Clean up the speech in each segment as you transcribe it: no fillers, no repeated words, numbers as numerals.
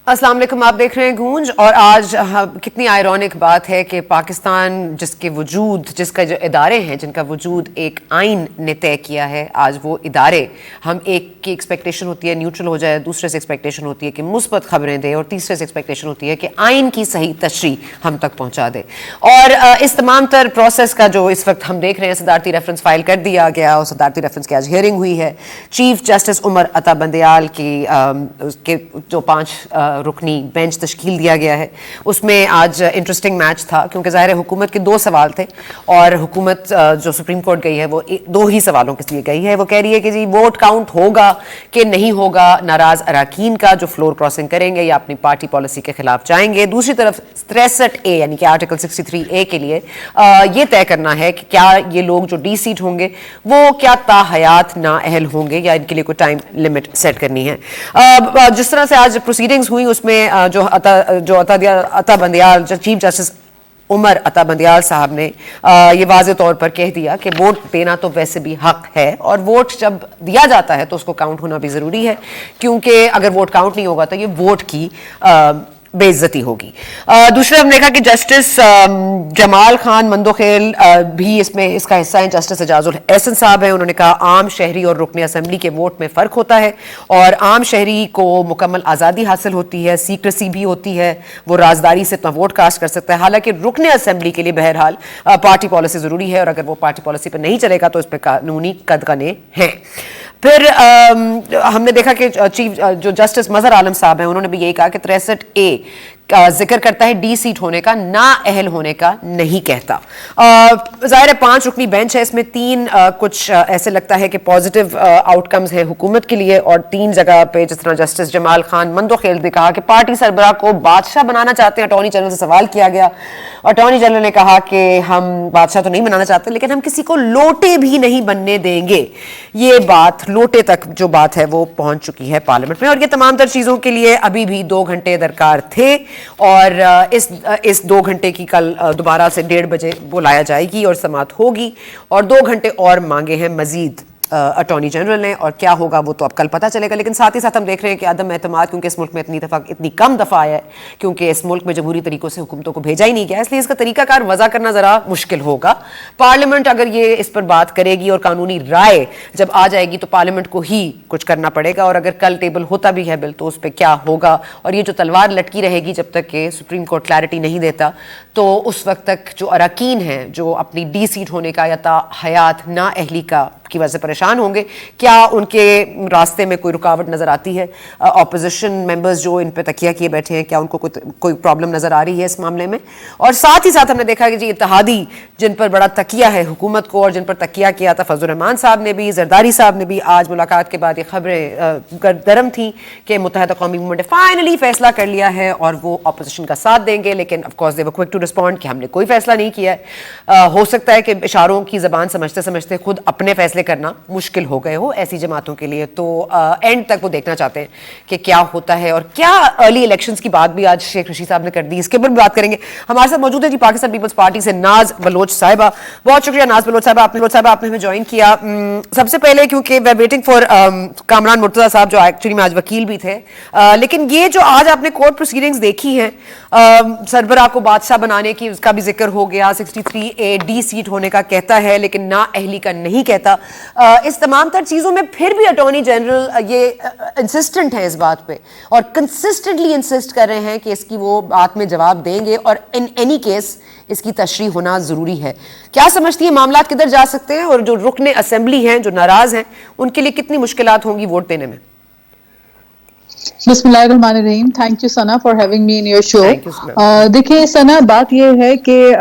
السلام علیکم، آپ دیکھ رہے ہیں گونج. اور آج کتنی آئرونک بات ہے کہ پاکستان جس کے وجود، جس کا جو ادارے ہیں جن کا وجود ایک آئین نے طے کیا ہے، آج وہ ادارے ہم ایک کی ایکسپیکٹیشن ہوتی ہے نیوٹرل ہو جائے، دوسرے سے ایکسپیکٹیشن ہوتی ہے کہ مثبت خبریں دے، اور تیسرے سے ایکسپیکٹیشن ہوتی ہے کہ آئین کی صحیح تشریح ہم تک پہنچا دے. اور اس تمام تر پروسیس کا جو اس وقت ہم دیکھ رہے ہیں، صدارتی ریفرنس فائل کر دیا گیا اور صدارتی ریفرنس کی آج ہیئرنگ ہوئی ہے. چیف جسٹس عمر عطا بندیال کی جو 5 رکنی بینچ تشکیل دیا گیا ہے، اس میں آج انٹرسٹنگ میچ تھا، کیونکہ ظاہر ہے حکومت کے 2 سوال تھے اور حکومت جو سپریم کورٹ گئی ہے وہ 2 ہی سوالوں کے لیے گئی ہے. وہ کہہ رہی ہے کہ جی ووٹ کاؤنٹ ہوگا کہ نہیں ہوگا ناراض اراکین کا جو فلور کراسنگ کریں گے یا اپنی پارٹی پالیسی کے خلاف جائیں گے. دوسری طرف 63A یعنی کہ آرٹیکل 63A کے لیے یہ طے کرنا ہے کہ کیا یہ لوگ جو ڈی سیٹ ہوں گے وہ کیا تا حیات نااہل ہوں گے یا ان کے لیے کوئی ٹائم لمٹ سیٹ کرنی ہے. جس طرح سے آج پروسیڈنگز ہوئی اس میں جو عطا بندیال چیف جسٹس عمر عطا بندیال صاحب نے یہ واضح طور پر کہہ دیا کہ ووٹ دینا تو ویسے بھی حق ہے، اور ووٹ جب دیا جاتا ہے تو اس کو کاؤنٹ ہونا بھی ضروری ہے، کیونکہ اگر ووٹ کاؤنٹ نہیں ہوگا تو یہ ووٹ کی بے عزتی ہوگی. دوسرے ہم نے دیکھا کہ جسٹس جمال خان مندوخیل بھی اس کا حصہ ہیں. جسٹس اعجاز الاحسن صاحب ہیں، انہوں نے کہا عام شہری اور رکن اسمبلی کے ووٹ میں فرق ہوتا ہے، اور عام شہری کو مکمل آزادی حاصل ہوتی ہے، سیکریسی بھی ہوتی ہے، وہ رازداری سے اپنا ووٹ کاسٹ کر سکتا ہے. حالانکہ رکن اسمبلی کے لیے بہرحال پارٹی پالیسی ضروری ہے، اور اگر وہ پارٹی پالیسی پہ نہیں چلے گا تو اس پہ قانونی قدغنے ہیں. پھر ہم نے دیکھا کہ چیف جو جسٹس مظہر عالم صاحب ہیں انہوں نے بھی یہی کہا کہ 63A کا ذکر کرتا ہے ڈی سیٹ ہونے کا، نااہل ہونے کا نہیں کہتا. ظاہر ہے 5 رکنی بینچ ہے، اس میں 3 کچھ ایسے لگتا ہے کہ پازیٹیو آؤٹ کمز ہیں حکومت کے لیے، اور 3 جگہ پہ جس طرح جسٹس جمال خان مندوخیل نے کہا کہ پارٹی سربراہ کو بادشاہ بنانا چاہتے ہیں. اٹارنی جنرل سے سوال کیا گیا، اٹارنی جنرل نے کہا کہ ہم بادشاہ تو نہیں بنانا چاہتے لیکن ہم کسی کو لوٹے بھی نہیں بننے دیں گے. یہ بات لوٹے تک جو بات ہے وہ پہنچ چکی ہے پارلیمنٹ میں، اور یہ تمام تر چیزوں کے لیے ابھی بھی 2 گھنٹے درکار تھے، اور اس 2 گھنٹے کی کل دوبارہ سے 1:30 بجے بلایا جائے گی اور سماعت ہوگی، اور 2 گھنٹے اور مانگے ہیں مزید اٹارنی جنرل نے، اور کیا ہوگا وہ تو اب کل پتہ چلے گا. لیکن ساتھ ہی ساتھ ہم دیکھ رہے ہیں کہ عدم اعتماد کیونکہ اس ملک میں اتنی کم دفعہ آیا ہے، کیونکہ اس ملک میں جمہوری طریقوں سے حکومتوں کو بھیجا ہی نہیں گیا، اس لیے اس کا طریقہ کار وضع کرنا ذرا مشکل ہوگا. پارلیمنٹ اگر یہ اس پر بات کرے گی اور قانونی رائے جب آ جائے گی تو پارلیمنٹ کو ہی کچھ کرنا پڑے گا، اور اگر کل ٹیبل ہوتا بھی ہے بل تو اس پہ کیا ہوگا. اور یہ جو تلوار لٹکی رہے گی جب تک کہ سپریم کورٹ کلیئرٹی نہیں دیتا، تو اس وقت تک جو اراکین ہیں جو اپنی ڈی سیٹ ہونے کا یا تا حیات نااہلی کی وجہ سے پریشان ہوں گے، کیا ان کے راستے میں کوئی رکاوٹ نظر آتی ہے؟ اپوزیشن ممبرز جو ان پہ تکیہ کیے بیٹھے ہیں، کیا ان کو کوئی پرابلم نظر آ رہی ہے اس معاملے میں؟ اور ساتھ ہی ساتھ ہم نے دیکھا کہ جی اتحادی جن پر بڑا تکیہ ہے حکومت کو، اور جن پر تکیہ کیا تھا فضل الرحمان صاحب نے بھی، زرداری صاحب نے بھی، آج ملاقات کے بعد یہ خبریں گرم تھیں کہ متحدہ قومی موومنٹ نے فائنلی فیصلہ کر لیا ہے اور وہ اپوزیشن کا ساتھ دیں گے. لیکن of course they were quick to respond کہ ہم نے کوئی فیصلہ نہیں کیا ہے. ہو سکتا ہے کہ اشاروں کی زبان سمجھتے سمجھتے خود اپنے فیصلے کرنا مشکل ہو گئے ہو ایسی جماعتوں کے لیے، تو اینڈ تک وہ دیکھنا چاہتے ہیں کہ کیا ہوتا ہے. اور کیا ارلی الیکشنز کی بات بھی آج شیخ رشید صاحب نے کر دی، اس کے اوپر بھی بات کریں گے. ہمارے ساتھ موجود ہے جی پاکستان پیپلز پارٹی سے ناز بلوچ صاحبہ. بہت شکریہ ناز بلوچ صاحبہ، آپ نے ہمیں جوائن کیا. سب سے پہلے کیونکہ we waiting for Kamran Murtaza صاحب جو ایکچولی میں آج وکیل بھی تھے، لیکن یہ جو آج آپ نے کورٹ پروسیڈنگز دیکھی ہیں، سربراہ کو بادشاہ بنانے کی اس کا بھی ذکر ہو گیا، 63A ڈی سیٹ ہونے کا کہتا ہے لیکن نااہلی کا نہیں کہتا. اس تمام تر چیزوں میں پھر بھی اٹارنی جنرل یہ انسسٹنٹ ہیں اس بات پہ، اور کنسسٹنٹلی انسسٹ کر رہے ہیں کہ اس کی وہ بات میں جواب دیں گے، اور ان اینی کیس اس کی تشریح ہونا ضروری ہے. کیا سمجھتی ہیں معاملات کدھر جا سکتے ہیں، اور جو رکن اسمبلی ہیں جو ناراض ہیں ان کے لیے کتنی مشکلات ہوں گی ووٹ دینے میں؟ بسم اللہ الرحمن الرحیم. تھینک یو سنا for having me in your show. دیکھیں سنا، بات یہ ہے کہ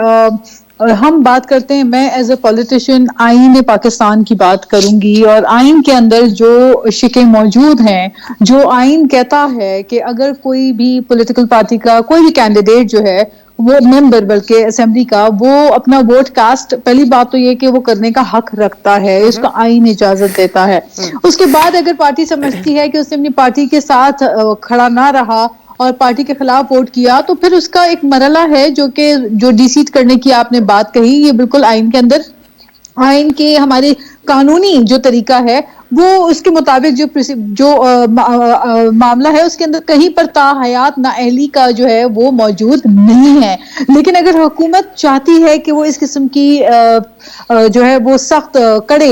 ہم بات کرتے ہیں، میں ایز اے پولیٹیشین آئین پاکستان کی بات کروں گی، اور آئین کے اندر جو شقیں موجود ہیں، جو آئین کہتا ہے کہ اگر کوئی بھی پولیٹیکل پارٹی کا کوئی بھی کینڈیڈیٹ جو ہے وہ ممبر بلکہ اسمبلی کا، وہ اپنا ووٹ کاسٹ، پہلی بات تو یہ کہ وہ کرنے کا حق رکھتا ہے، اس کا آئین اجازت دیتا ہے. اس کے بعد اگر پارٹی سمجھتی ہے کہ اس نے اپنی پارٹی کے ساتھ کھڑا نہ رہا اور پارٹی کے خلاف ووٹ کیا، تو پھر اس کا ایک مرحلہ ہے جو ڈی سیٹ کرنے کی آپ نے بات کہی، یہ بالکل آئین کے اندر، آئین کے ہمارے قانونی جو طریقہ ہے وہ اس کے مطابق جو معاملہ ہے اس کے اندر کہیں پر تاحیات نااہلی کا جو ہے وہ موجود نہیں ہے. لیکن اگر حکومت چاہتی ہے کہ وہ اس قسم کی جو ہے وہ سخت کڑے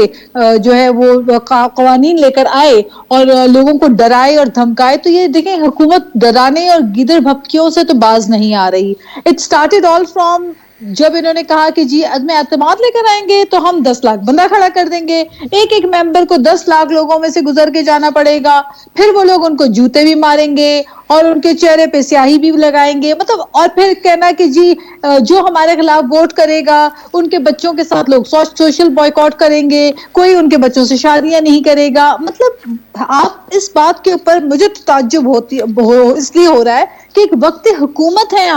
جو ہے وہ قوانین لے کر آئے اور لوگوں کو ڈرائے اور دھمکائے, تو یہ دیکھیں حکومت ڈرانے اور گیدڑ بھپکیوں سے تو باز نہیں آ رہی. اٹ اسٹارٹیڈ آل فرام جب انہوں نے کہا کہ جی عدم اعتماد لے کر آئیں گے تو ہم 10 لاکھ بندہ کھڑا کر دیں گے, ایک ممبر کو 10 لاکھ لوگوں میں سے گزر کے جانا پڑے گا, پھر وہ لوگ ان کو جوتے بھی ماریں گے اور ان کے چہرے پہ سیاہی بھی لگائیں گے, مطلب اور پھر کہنا کہ جی جو ہمارے خلاف ووٹ کرے گا ان کے بچوں کے ساتھ لوگ سوشل بوائکاٹ کریں گے, کوئی ان کے بچوں سے شادیاں نہیں کرے گا. مطلب آپ اس بات کے اوپر مجھے تعجب اس لیے ہو رہا ہے کہ ایک وقت حکومت ہے,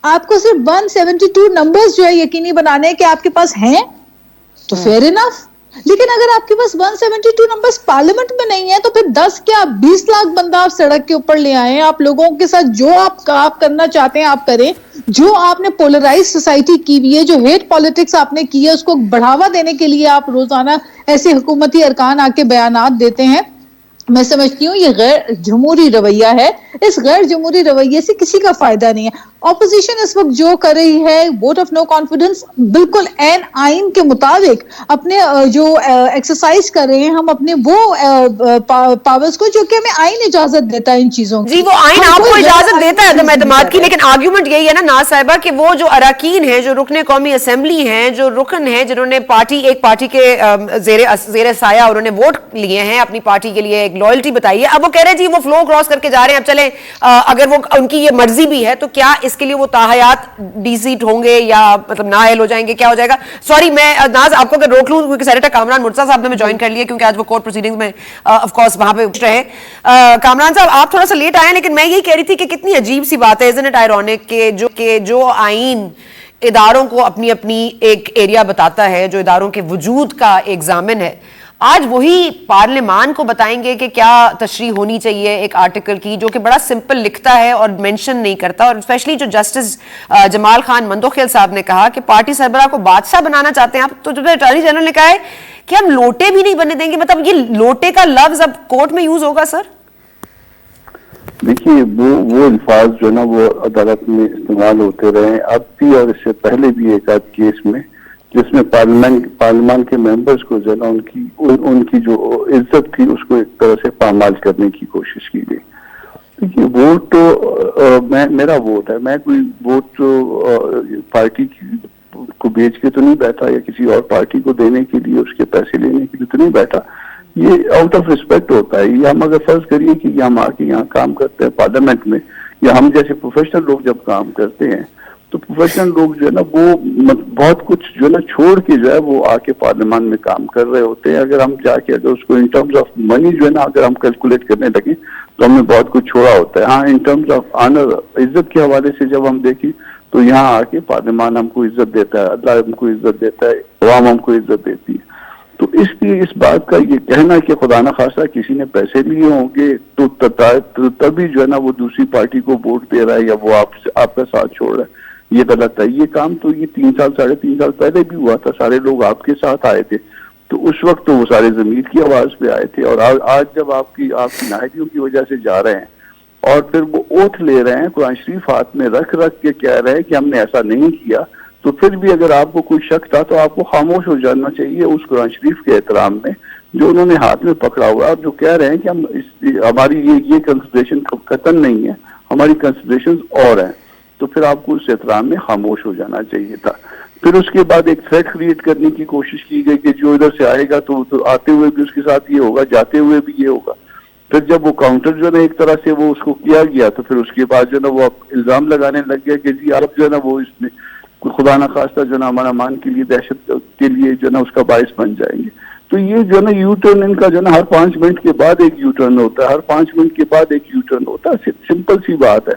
آپ کو صرف 172 نمبرز جو ہے یقینی بنانے کہ آپ کے پاس ہیں تو فیئر انف, لیکن اگر آپ کے پاس 172 نمبرز پارلیمنٹ میں نہیں ہے تو پھر 10 کیا 20 لاکھ بندہ آپ سڑک کے اوپر لے آئیں, آپ لوگوں کے ساتھ جو آپ کرنا چاہتے ہیں آپ کریں. جو آپ نے پولرائز سوسائٹی کی ہوئی ہے, جو ہیٹ پالیٹکس آپ نے کی ہے, اس کو بڑھاوا دینے کے لیے آپ روزانہ ایسے حکومتی ارکان آ کے بیانات دیتے ہیں. میں سمجھتی ہوں یہ غیر جمہوری رویہ ہے, اس غیر جمہوری رویے سے کسی کا فائدہ نہیں ہے. اپوزیشن اس وقت جو کر رہی ہے ووٹ آف نو کانفیڈنس بالکل عین آئین کے مطابق اپنے جو ایکسرسائز کر رہے ہیں ہم اپنے وہ پاورز کو جو کہ ہمیں آئین اجازت دیتا ہے ان چیزوں کی. جی وہ آئین آپ کو اجازت دیتا ہے عدم اعتماد کی, لیکن آرگیومنٹ یہی ہے نا ناز صاحبہ کہ وہ جو اراکین ہیں, جو رکن قومی اسمبلی ہیں, جو رکن ہیں جنہوں نے ایک پارٹی کے زیر سایہ انہوں نے ووٹ لیے ہیں اپنی پارٹی کے لیے, ایک لائلٹی بتائی ہے, اب وہ کہہ رہے ہیں جی وہ فلو کراس کر کے جا رہے ہیں, اب چلیں اگر وہ ان کی یہ مرضی بھی ہے تو کیا اس کے لیے وہ تاحیات ڈی سیٹ ہوں گے یا مطلب نااہل ہو جائیں گے, کیا ہو جائے گا؟ سوری میں ناز آپ کو اگر روک لوں کیونکہ سینیٹر کامران مرتضیٰ صاحب نے ہمیں جوائن کر لیا کیونکہ آج وہ کورٹ پروسیڈنگز میں آف کورس وہاں پہ اٹھ رہے ہیں. کامران صاحب آپ تھوڑا سا لیٹ آئے ہیں, لیکن میں یہی کہہ رہی تھی کہ کتنی عجیب سی بات ہے, isn't it ironic کہ جو آئین اداروں کو اپنی اپنی ایک ایریا بتاتا ہے, جو اداروں کے وجود کا ایک ضامن ہے, آج وہی پارلیمان کو بتائیں گے کہ کیا تشریح ہونی چاہیے ایک آرٹیکل کی, جو کہ بڑا سمپل لکھتا ہے اور مینشن نہیں کرتا. اور اسپیشلی جو جسٹس جمال خان مندوخیل صاحب نے کہا کہ پارٹی سربراہ کو بادشاہ بنانا چاہتے ہیں آپ, تو جب اٹارنی جنرل نے کہا ہے کہ ہم لوٹے بھی نہیں بننے دیں گے, مطلب یہ لوٹے کا لفظ اب کورٹ میں یوز ہوگا سر؟ دیکھیے وہ الفاظ جو ہے نا وہ عدالت میں استعمال ہوتے رہے اب بھی, اور اس سے پہلے بھی ایک آدھ کیس میں جس میں پارلیمان کے ممبرز کو جو ہے نا ان کی جو عزت تھی اس کو ایک طرح سے پامال کرنے کی کوشش کی گئی. دیکھیے ووٹ تو میرا ووٹ ہے, میں کوئی ووٹ تو پارٹی کو بیچ کے تو نہیں بیٹھا یا کسی اور پارٹی کو دینے کے لیے اس کے پیسے لینے کے لیے تو نہیں بیٹھا, یہ آؤٹ آف ریسپیکٹ ہوتا ہے. یہ ہم اگر فرض کریے کہ ہم آ کے یہاں کام کرتے ہیں پارلیمنٹ میں, یا ہم جیسے پروفیشنل لوگ جب کام کرتے ہیں تو پروفیشنل لوگ جو ہے نا وہ بہت کچھ جو ہے نا چھوڑ کے جو ہے وہ آ کے پارلیمان میں کام کر رہے ہوتے ہیں. اگر ہم جا کے اگر اس کو ان ٹرمز آف منی جو ہے نا اگر ہم کیلکولیٹ کرنے لگیں تو ہم نے بہت کچھ چھوڑا ہوتا ہے. ہاں ان ٹرمز آف آنر عزت کے حوالے سے جب ہم دیکھیں تو یہاں آ کے پارلیمان ہم کو عزت دیتا ہے, اللہ ہم کو عزت دیتا ہے, عوام ہم کو عزت دیتی ہے. تو اس لیے اس بات کا یہ کہنا کہ خدا نہ خواستہ کسی نے پیسے لیے ہوں گے تو تبھی جو ہے نا وہ دوسری پارٹی کو ووٹ دے رہا ہے یا وہ آپ کا ساتھ چھوڑ رہا ہے, یہ غلط ہے. یہ کام تو یہ 3 سال 3.5 سال پہلے بھی ہوا تھا, سارے لوگ آپ کے ساتھ آئے تھے تو اس وقت تو وہ سارے ضمیر کی آواز پہ آئے تھے. اور آج جب آپ کی نااہلیوں کی وجہ سے جا رہے ہیں اور پھر وہ اوتھ لے رہے ہیں, قرآن شریف ہاتھ میں رکھ کے کہہ رہے ہیں کہ ہم نے ایسا نہیں کیا, تو پھر بھی اگر آپ کو کوئی شک تھا تو آپ کو خاموش ہو جانا چاہیے اس قرآن شریف کے احترام میں جو انہوں نے ہاتھ میں پکڑا ہوا ہے, جو کہہ رہے ہیں کہ ہم ہماری یہ کنسیڈریشن قطعاً نہیں ہے, ہماری کنسیڈریشن اور ہیں. تو پھر آپ کو اس احترام میں خاموش ہو جانا چاہیے تھا. پھر اس کے بعد ایک تھریٹ کریٹ کرنے کی کوشش کی گئی کہ جو ادھر سے آئے گا تو آتے ہوئے بھی اس کے ساتھ یہ ہوگا, جاتے ہوئے بھی یہ ہوگا. پھر جب وہ کاؤنٹر جو ہے نا ایک طرح سے وہ اس کو کیا گیا تو پھر اس کے بعد جو ہے نا وہ الزام لگانے لگ گیا کہ جی آپ جو ہے نا وہ اس میں خدا نہ خواستہ جو ہے نا ہمارا مان کے لیے دہشت کے لیے جو ہے نا اس کا باعث بن جائیں گے. تو یہ جو ہے نا یو ٹرن ان کا جو ہے نا ہر 5 منٹ کے بعد ایک یو ٹرن ہوتا ہے, ہر 5 منٹ کے بعد ایک یو ٹرن ہوتا ہے. سمپل سی بات ہے,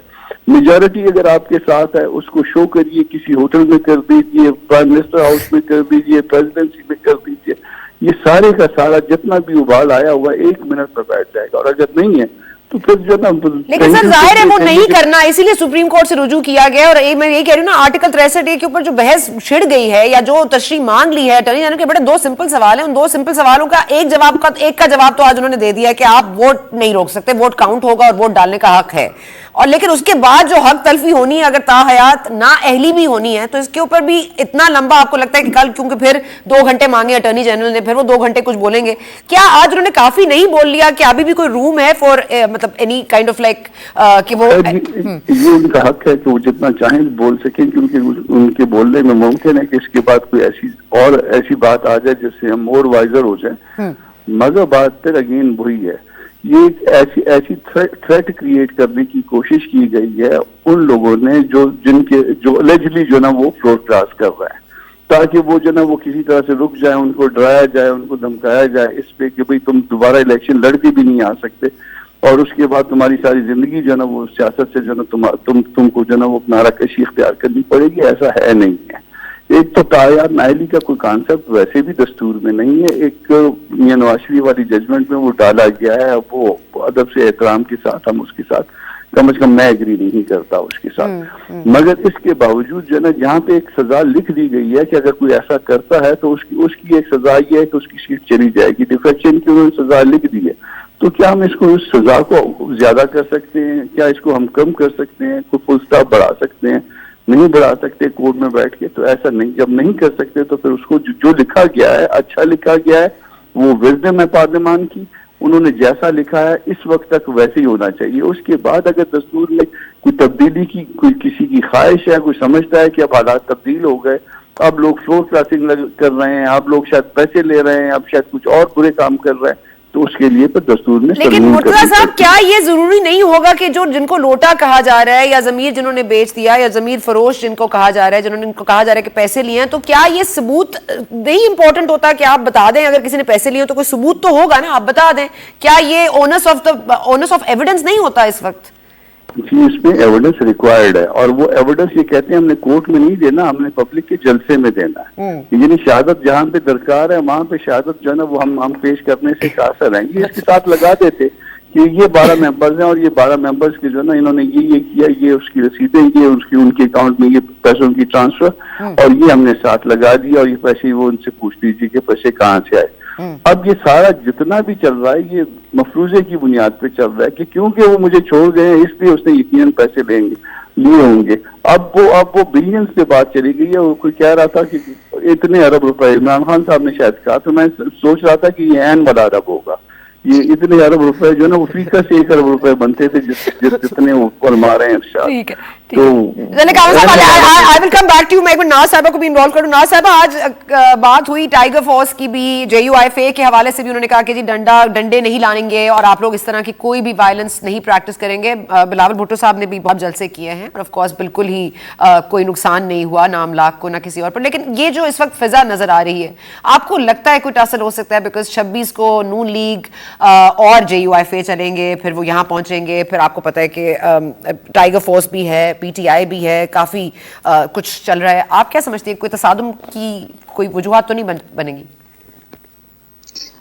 میجورٹی اگر آپ کے ساتھ ہے اس کو شو کریے, کسی ہوٹل میں کر دیجیے, پرائم منسٹر ہاؤس میں کر دیجیے, پریزیڈنسی میں کر دیجیے, یہ سارے کا سارا جتنا بھی ابال آیا ہوا 1 منٹ میں بیٹھ جائے گا. اور اگر نہیں ہے تو پھر جو نا لیکن سر ظاہر ہے وہ نہیں کرنا، اسی لیے سپریم کورٹ سے رجوع کیا گیا. اور میں یہ کہہ رہی ہوں نا آرٹیکل 63A کے اوپر جو بحث چھڑ گئی ہے یا جو تشریح مانگ لی ہے اٹارنی جنرل کے، بڑے 2 سمپل سوال ہیں. ان 2 سمپل سوالوں کا ایک کا جواب تو آج انہوں نے دے دیا ہے کہ آپ ووٹ نہیں روک سکتے، ووٹ کاؤنٹ ہوگا اور ووٹ ڈالنے کا حق ہے. اور لیکن اس کے بعد جو حق تلفی ہونی ہے اگر تاحیات نا اہلی بھی ہونی ہے تو اس کے اوپر بھی اتنا لمبا آپ کو لگتا ہے کہ کل کیونکہ پھر 2 گھنٹے مانگے اٹارنی جنرل نے، پھر وہ 2 گھنٹے کچھ بولیں گے. کیا آج انہوں نے کافی نہیں بول لیا کہ ابھی بھی کوئی روم ہے فار مطلب اینی کائنڈ آف لائک کہ وہ یہ ان کا حق ہے کہ وہ جتنا چاہیں بول سکیں، کیونکہ ان کے بولنے میں ممکن ہے کہ اس کے بعد کوئی ایسی بات آ جائے جس سے ہم مور وائزر ہو جائیں. مگر بات پھر اگین وہی ہے، یہ ایسی تھریٹ کریٹ کرنے کی کوشش کی گئی ہے ان لوگوں نے جو الجلی جو نا وہ فلور کراس کر رہے ہیں، تاکہ وہ جو نا وہ کسی طرح سے رک جائیں، ان کو ڈرایا جائے، ان کو دھمکایا جائے اس پہ کہ بھئی تم دوبارہ الیکشن لڑ کے بھی نہیں آ سکتے اور اس کے بعد تمہاری ساری زندگی جو نا وہ سیاست سے جو نا تم کو جو نا وہ اپنا کشی اختیار کرنی پڑے گی. ایسا ہے نہیں ہے. ایک تو تاحیات نااہلی کا کوئی کانسیپٹ ویسے بھی دستور میں نہیں ہے. ایک میاں نواز شریف والی ججمنٹ میں وہ ڈالا گیا ہے، وہ ادب سے احترام کے ساتھ ہم اس کے ساتھ کم از کم میں ایگری نہیں کرتا اس کے ساتھ. مگر اس کے باوجود جو نا جہاں پہ ایک سزا لکھ دی گئی ہے کہ اگر کوئی ایسا کرتا ہے تو اس کی ایک سزا یہ ہے کہ اس کی سیٹ چلی جائے گی. ڈیفیکشن کی انہوں نے سزا لکھ دی ہے، تو کیا ہم اس سزا کو زیادہ کر سکتے ہیں؟ کیا اس کو ہم کم کر سکتے ہیں؟ کوئی فل اسٹاپ بڑھا سکتے ہیں؟ نہیں بڑھا سکتے کورٹ میں بیٹھ کے. تو ایسا نہیں، جب نہیں کر سکتے تو پھر اس کو جو لکھا گیا ہے، اچھا لکھا گیا ہے، وہ وزڈم ہے پارلیمان کی. انہوں نے جیسا لکھا ہے اس وقت تک ویسے ہی ہونا چاہیے. اس کے بعد اگر دستور میں کوئی تبدیلی کی کوئی کسی کی خواہش ہے، کوئی سمجھتا ہے کہ اب حالات تبدیل ہو گئے، اب لوگ فلور کلاسنگ کر رہے ہیں، اب لوگ شاید پیسے لے رہے ہیں، اب شاید کچھ اور برے کام کر رہے ہیں، تو اس کے لیے پر دستور میں لیکن مرتضیٰ صاحب کیا یہ ضروری نہیں ہوگا کہ جن کو لوٹا کہا جا رہا ہے یا ضمیر جنہوں نے بیچ دیا یا ضمیر فروش جن کو کہا جا رہا ہے، جنہوں نے ان کو کہا جا رہا ہے کہ پیسے لیے ہیں، تو کیا یہ ثبوت نہیں امپورٹنٹ ہوتا کہ آپ بتا دیں؟ اگر کسی نے پیسے لیے تو کوئی ثبوت تو ہوگا نا، آپ بتا دیں. کیا یہ اونس آف ایویڈنس نہیں ہوتا اس وقت؟ جی اس میں ایویڈنس ریکوائرڈ ہے، اور وہ ایویڈنس یہ کہتے ہیں ہم نے کورٹ میں نہیں دینا، ہم نے پبلک کے جلسے میں دینا ہے. یعنی شہادت جہاں پہ درکار ہے وہاں پہ شہادت جو ہے نا وہ ہم پیش کرنے سے قاصر ہیں. یہ اس کے ساتھ لگا دیتے کہ یہ 12 ممبرز ہیں اور یہ 12 ممبرز کے جو ہے نا انہوں نے یہ کیا، یہ اس کی رسیدیں، یہ ان کے اکاؤنٹ میں یہ پیسوں کی ٹرانسفر، اور یہ ہم نے ساتھ لگا دیا، اور یہ پیسے وہ ان سے پوچھ لیجیے کہ پیسے کہاں سے آئے. اب یہ سارا جتنا بھی چل رہا ہے یہ مفروضے کی بنیاد پہ چل رہا ہے کہ کیونکہ وہ مجھے چھوڑ گئے ہیں اس لیے اس نے یقیناً پیسے لیے ہوں گے. اب وہ بلینز پہ بات چلی گئی ہے. وہ کوئی کہہ رہا تھا کہ اتنے ارب روپے، عمران خان صاحب نے شاید کہا، تو میں سوچ رہا تھا کہ یہ عین والا ارب ہوگا. یہ اتنے ارب روپے جو ہے نا وہ فیصد سے 1 ارب روپے بنتے تھے جتنے وہ فرما رہے ہیں. تو I will come back to you. میں ایک بار ناز صاحبہ کو بھی انوالو کروں. ناز صاحبہ آج بات ہوئی ٹائیگر فورس کی بھی، JUIFA کے حوالے سے بھی انہوں نے کہا کہ جی ڈنڈے نہیں لانیں گے اور آپ لوگ اس طرح کی کوئی بھی وائلنس نہیں پریکٹس کریں گے. بلاول بھٹو صاحب نے بھی بہت جلسے کیے ہیں اور آف کورس بالکل ہی کوئی نقصان نہیں ہوا نہ املاک کو نہ کسی اور پر. لیکن یہ جو اس وقت فضا نظر آ رہی ہے، آپ کو لگتا ہے کوئی ٹاسل ہو سکتا ہے؟ بیکاز 26 کو نون لیگ اور JUIFA چلیں گے، پھر وہ یہاں پہنچیں گے، پھر آپ کو پتہ ہے کہ ٹائیگر فورس بھی ہے، PTI بھی ہے، کافی کچھ چل رہا ہے. آپ کیا سمجھتے ہیں کوئی تصادم کی کوئی وجوہات تو نہیں بنے گی؟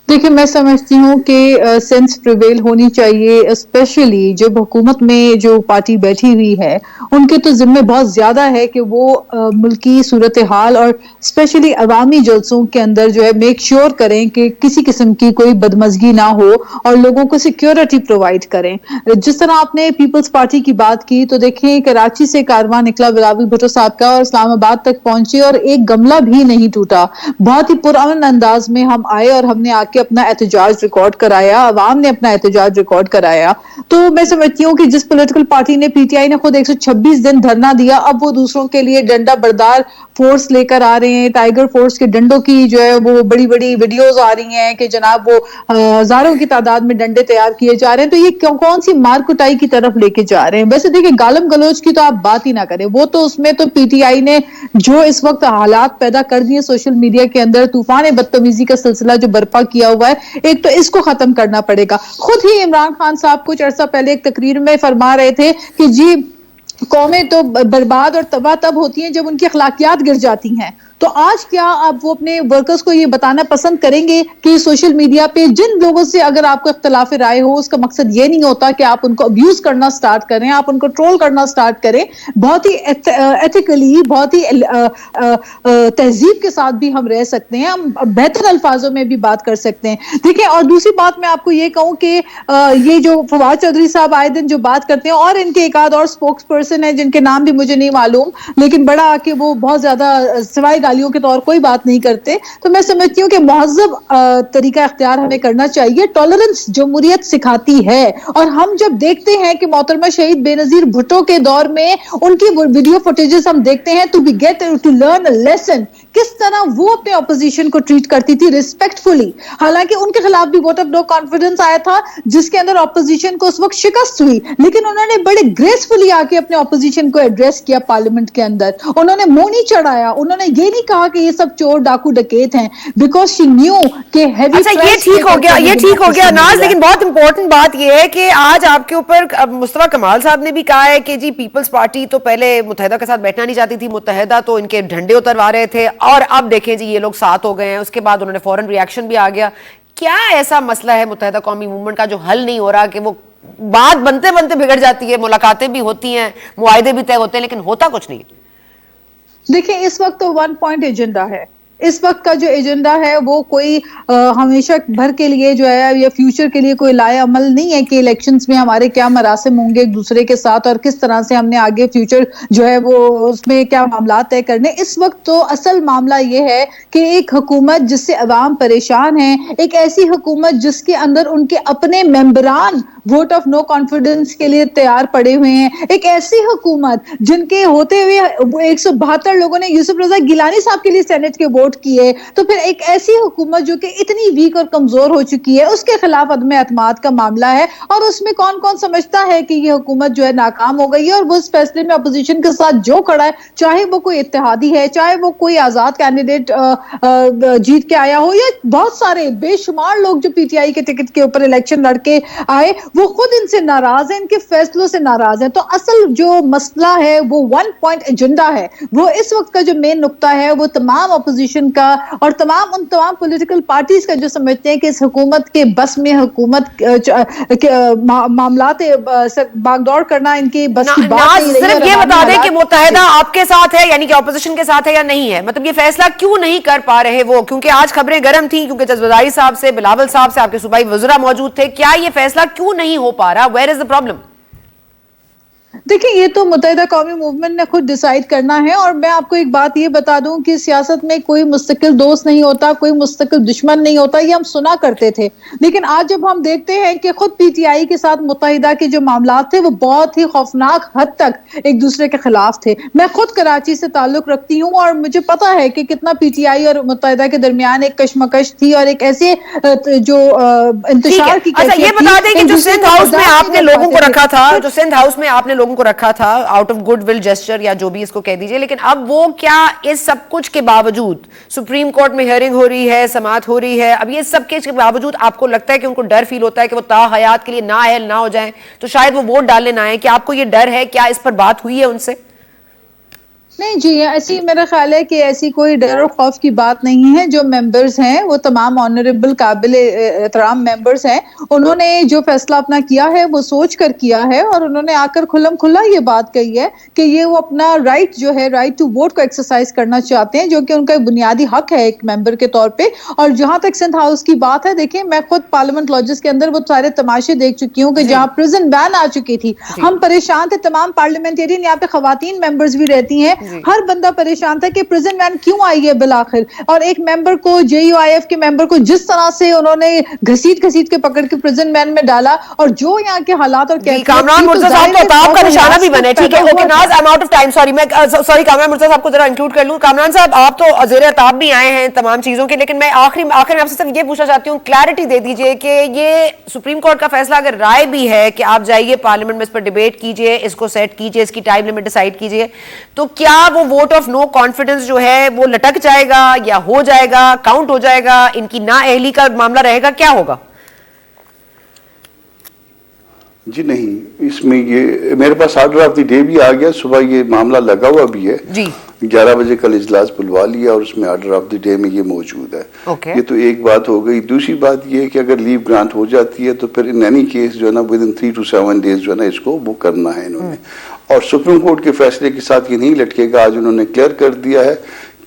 دیکھیں میں سمجھتی ہوں کہ سینس پریویل ہونی چاہیے، اسپیشلی جب حکومت میں جو پارٹی بیٹھی ہوئی ہے ان کے تو ذمہ بہت زیادہ ہے کہ وہ ملکی صورتحال اور اسپیشلی عوامی جلسوں کے اندر جو ہے میک شیور کریں کہ کسی قسم کی کوئی بدمزگی نہ ہو اور لوگوں کو سیکیورٹی پرووائڈ کریں. جس طرح آپ نے پیپلز پارٹی کی بات کی تو دیکھیں کراچی سے کارواں نکلا بلاول بھٹو صاحب کا اور اسلام آباد تک پہنچے اور ایک گملہ بھی نہیں ٹوٹا. بہت ہی پرامن انداز میں ہم آئے اور ہم نے آ کے اپنا احتجاج ریکارڈ کرایا، عوام نے اپنا احتجاج ریکارڈ کرایا. تو میں سمجھتی ہوں کہ جس پولیٹیکل پارٹی نے PTI نے خود 126 دن دھرنا دیا، اب وہ دوسروں کے لیے ڈنڈا بردار فورس لے کر آ رہے ہیں. ٹائیگر فورس کے ڈنڈوں کی جو ہے وہ بڑی بڑی ویڈیوز آ رہی ہیں کہ جناب وہ ہزاروں کی تعداد میں ڈنڈے تیار کیے جا رہے ہیں. تو یہ کون سی مار کٹائی کی طرف لے کے جا رہے ہیں؟ ویسے دیکھیں گالم گلوچ کی تو آپ بات ہی نہ کریں، وہ تو اس میں تو PTI نے جو اس وقت حالات پیدا کر دیے سوشل میڈیا کے اندر، طوفان بدتمیزی کا سلسلہ جو برپا کیا ہوا ہے، ایک تو اس کو ختم کرنا پڑے گا. خود ہی عمران خان صاحب کچھ عرصہ پہلے ایک تقریر میں فرما رہے تھے کہ جی قومیں تو برباد اور تباہ تب ہوتی ہیں جب ان کی اخلاقیات گر جاتی ہیں. تو تو آج کیا آپ وہ اپنے ورکرز کو یہ بتانا پسند کریں گے کہ سوشل میڈیا پہ جن لوگوں سے اگر آپ کو اختلاف رائے ہو اس کا مقصد یہ نہیں ہوتا کہ آپ ان کو ابیوز کرنا سٹارٹ کریں, آپ ان کو ٹرول کرنا سٹارٹ کریں, بہت ہی ایتھیکلی, بہت ہی تہذیب کے ساتھ بھی ہم رہ سکتے ہیں, ہم بہتر الفاظوں میں بھی بات کر سکتے ہیں. دیکھیں, اور دوسری بات میں آپ کو یہ کہوں کہ یہ جو فواد چودھری صاحب آئے دن جو بات کرتے ہیں, اور ان کے ایک آدھ اور اسپوکس پرسن ہے جن کے نام بھی مجھے نہیں معلوم, لیکن بڑا آ کے وہ بہت زیادہ سوائے گالیوں کے طور کوئی بات نہیں کرتے, تو میں سمجھتی ہوں کہ مہذب طریقہ اختیار ہمیں کرنا چاہیے. ٹالرنس جمہوریت سکھاتی ہے, اور ہم جب دیکھتے ہیں کہ محترمہ شہید بے نظیر بھٹو کے دور میں ان کی ویڈیو فوٹیجز ہم دیکھتے ہیں تو we get to learn a lesson کس طرح وہ اپنے اپوزیشن کو ٹریٹ کرتی تھی ریسپیکٹفلی. حالانکہ ان کے خلاف بھی ووٹ آف نو کانفیڈنس آیا تھا جس کے اندر اپوزیشن کو اس وقت شکست ہوئی, لیکن انہوں نے بڑے گریسفلی آ کے اپنے اپوزیشن کو ایڈریس کیا پارلیمنٹ کے اندر. انہوں نے منہ نہیں چڑھایا, انہوں نے یہ نہیں کہا کہ یہ سب چور ڈاکو ڈکیت ہیں, بیکاز شی نیو کہ ہیوی. اچھا, یہ ٹھیک ہو گیا ناز, لیکن بہت امپورٹنٹ بات یہ ہے کہ آج آپ کے اوپر مصطفیٰ کمال صاحب نے بھی کہا ہے کہ جی پیپلز پارٹی تو پہلے متحدہ کے ساتھ بیٹھنا نہیں چاہتی تھی, متحدہ تو ان کے ڈنڈے اتروا رہے تھے, اور اب دیکھیں جی یہ لوگ ساتھ ہو گئے ہیں. اس کے بعد انہوں نے فوراً ریاکشن بھی آ گیا. کیا ایسا مسئلہ ہے متحدہ قومی موومنٹ کا جو حل نہیں ہو رہا, کہ وہ بات بنتے بنتے بگڑ جاتی ہے, ملاقاتیں بھی ہوتی ہیں, معاہدے بھی طے ہوتے ہیں, لیکن ہوتا کچھ نہیں؟ دیکھیں, اس وقت تو 1 پوائنٹ ایجنڈا ہے. اس وقت کا جو ایجنڈا ہے وہ کوئی ہمیشہ بھر کے لیے جو ہے یا فیوچر کے لیے کوئی لائے عمل نہیں ہے کہ الیکشنز میں ہمارے کیا مراسم ہوں گے ایک دوسرے کے ساتھ, اور کس طرح سے ہم نے آگے فیوچر جو ہے وہ اس میں کیا معاملات طے کرنے. اس وقت تو اصل معاملہ یہ ہے کہ ایک حکومت جس سے عوام پریشان ہیں, ایک ایسی حکومت جس کے اندر ان کے اپنے ممبران ووٹ آف نو کانفیڈنس کے لیے تیار پڑے ہوئے ہیں, ایک ایسی حکومت جن کے ہوتے ہوئے 172 لوگوں نے یوسف رضا گیلانی صاحب کے لیے سینٹ کے ووٹ کیے, تو پھر ایک ایسی حکومت جو کہ اتنی ویک اور کمزور ہو چکی ہے, اس کے خلاف عدم اعتماد کا معاملہ ہے. اور اس میں کون کون سمجھتا ہے کہ یہ حکومت جو ہے ناکام ہو گئی ہے, اور وہ اس فیصلے میں اپوزیشن کے ساتھ جو کھڑا ہے, چاہے وہ کوئی اتحادی ہے, چاہے وہ کوئی آزاد کینڈیڈیٹ جیت کے آیا ہو, یا بہت سارے بے شمار لوگ جو پی ٹی آئی کے ٹکٹ کے اوپر الیکشن لڑ کے آئے, وہ خود ان سے ناراض ہیں, ان کے فیصلوں سے ناراض ہیں. تو اصل جو مسئلہ ہے وہ 1 پوائنٹ ایجنڈا ہے. وہ اس وقت کا جو مین نقطہ ہے وہ تمام اپوزیشن کا اور تمام پولیٹیکل پارٹیز کا جو سمجھتے ہیں کہ اس حکومت کے بس میں حکومت معاملات باغ دوڑ کرنا ان کی بس کی بات نہیں رہی. صرف یہ بتا دیں کہ متحدہ آپ کے ساتھ ہے, یعنی کہ اپوزیشن کے ساتھ ہے یا نہیں ہے, مطلب یہ فیصلہ کیوں نہیں کر پا رہے وہ, کیونکہ آج خبریں گرم تھیں, کیونکہ جزوزائی صاحب سے, بلاول صاحب سے, آپ کے صوبائی وزراء موجود تھے. کیا یہ فیصلہ کیوں نہیں ہو پا رہا؟ Where is the problem? دیکھیں, یہ تو متحدہ قومی موومنٹ نے خود ڈیسائیڈ کرنا ہے, اور میں آپ کو ایک بات یہ بتا دوں کہ سیاست میں کوئی مستقل دوست نہیں ہوتا, کوئی مستقل دشمن نہیں ہوتا, یہ ہم سنا کرتے تھے. لیکن آج جب ہم دیکھتے ہیں کہ خود پی ٹی آئی کے ساتھ متحدہ کے جو معاملات تھے وہ بہت ہی خوفناک حد تک ایک دوسرے کے خلاف تھے. میں خود کراچی سے تعلق رکھتی ہوں, اور مجھے پتا ہے کہ کتنا پی ٹی آئی اور متحدہ کے درمیان ایک کشمکش تھی, اور ایک ایسے جو انتشار کی کیفیت تھی. یہ بتا دیں کہ جو سندھ ہاؤس میں آپ نے لوگوں کو رکھا تھا, جو سندھ ہاؤس میں آپ نے لوگوں کو رکھا تھا out of good will gesture یا جو بھی اس کو کہہ دیجئے, لیکن اب وہ کیا اس سب کچھ کے باوجود سپریم کورٹ میں ہیئرنگ ہو رہی ہے, سماعت ہو رہی ہے, اب یہ سب کے باوجود آپ کو لگتا ہے کہ ان کو ڈر فیل ہوتا ہے کہ وہ تا حیات کے لیے نااہل نہ ہو جائیں, تو شاید وہ ووٹ ڈالنے نہ آئیں؟ کیا آپ کو یہ ڈر ہے؟ کیا اس پر بات ہوئی ہے ان سے؟ نہیں جی, ایسی میرا خیال ہے کہ ایسی کوئی ڈر اور خوف کی بات نہیں ہے. جو ممبرز ہیں وہ تمام آنریبل قابل احترام ممبرز ہیں, انہوں نے جو فیصلہ اپنا کیا ہے وہ سوچ کر کیا ہے, اور انہوں نے آ کر کھلم کھلا یہ بات کہی ہے کہ یہ وہ اپنا رائٹ جو ہے, رائٹ ٹو ووٹ کو ایکسرسائز کرنا چاہتے ہیں, جو کہ ان کا بنیادی حق ہے ایک ممبر کے طور پہ. اور جہاں تک سندھ ہاؤس کی بات ہے, دیکھیں میں خود پارلیمنٹ لاجز کے اندر وہ سارے تماشے دیکھ چکی ہوں کہ جہاں پریزن بین آ چکی تھی, ہم پریشان تھے, تمام پارلیمنٹیرین, یہاں پہ خواتین ممبرز بھی رہتی ہیں, ہر بندہ پریشان تھا کہ پریزن وین کیوں آئی ہے بالآخر. اور ایک ممبر کو, جے یو آئی ایف کے ممبر کو جس طرح سے انہوں نے گھسیٹ کے پکڑ کے پریزن وین میں ڈالا, اور جو یہاں کے حالات اور کامران مرزا صاحب تو عطاب کا نشانہ بھی بنے. ٹھیک ہے, okay Naz, I am out of time, sorry Kamran Mirza صاحب کو ذرا انکلوڈ کر لوں. کامران صاحب آپ تو زیر عطاب بھی آئے ہیں تمام چیزوں کے, لیکن میں آخر میں آپ سے صرف یہ پوچھنا چاہتی ہوں, کلیئرٹی دے دیجئے کہ یہ سپریم کورٹ کا فیصلہ اگر رائے بھی ہے کہ آپ جائیے پارلیمنٹ میں اس پر ڈیبیٹ کیجئے, اس کو سیٹ کیجئے, اس کی ٹائم لمٹ ڈیسائیڈ کیجئے, تو کیا وہ ووٹ آف نو کانفیڈنس جو ہے وہ لٹک جائے گا یا ہو جائے گا, کاؤنٹ ہو جائے گا, ان کی نااہلی کا معاملہ رہے گا, کیا ہوگا؟ جی نہیں, اس میں یہ میرے پاس آرڈر آف دی ڈے بھی آ گیا, صبح یہ معاملہ لگا ہوا بھی ہے. جی 11 بجے کل اجلاس بلوا لیا اور اس میں آرڈر آف دی ڈے میں یہ موجود ہے. یہ تو ایک بات ہو گئی. دوسری بات یہ ہے کہ اگر لیو گرانٹ ہو جاتی ہے تو پھر ان اینی کیس جو ہے نا ود ان 3 to 7 days جو ہے نا اس کو وہ کرنا ہے انہوں نے. اور سپریم کورٹ کے فیصلے کے ساتھ یہ نہیں لٹکے گا. آج انہوں نے کلیئر کر دیا ہے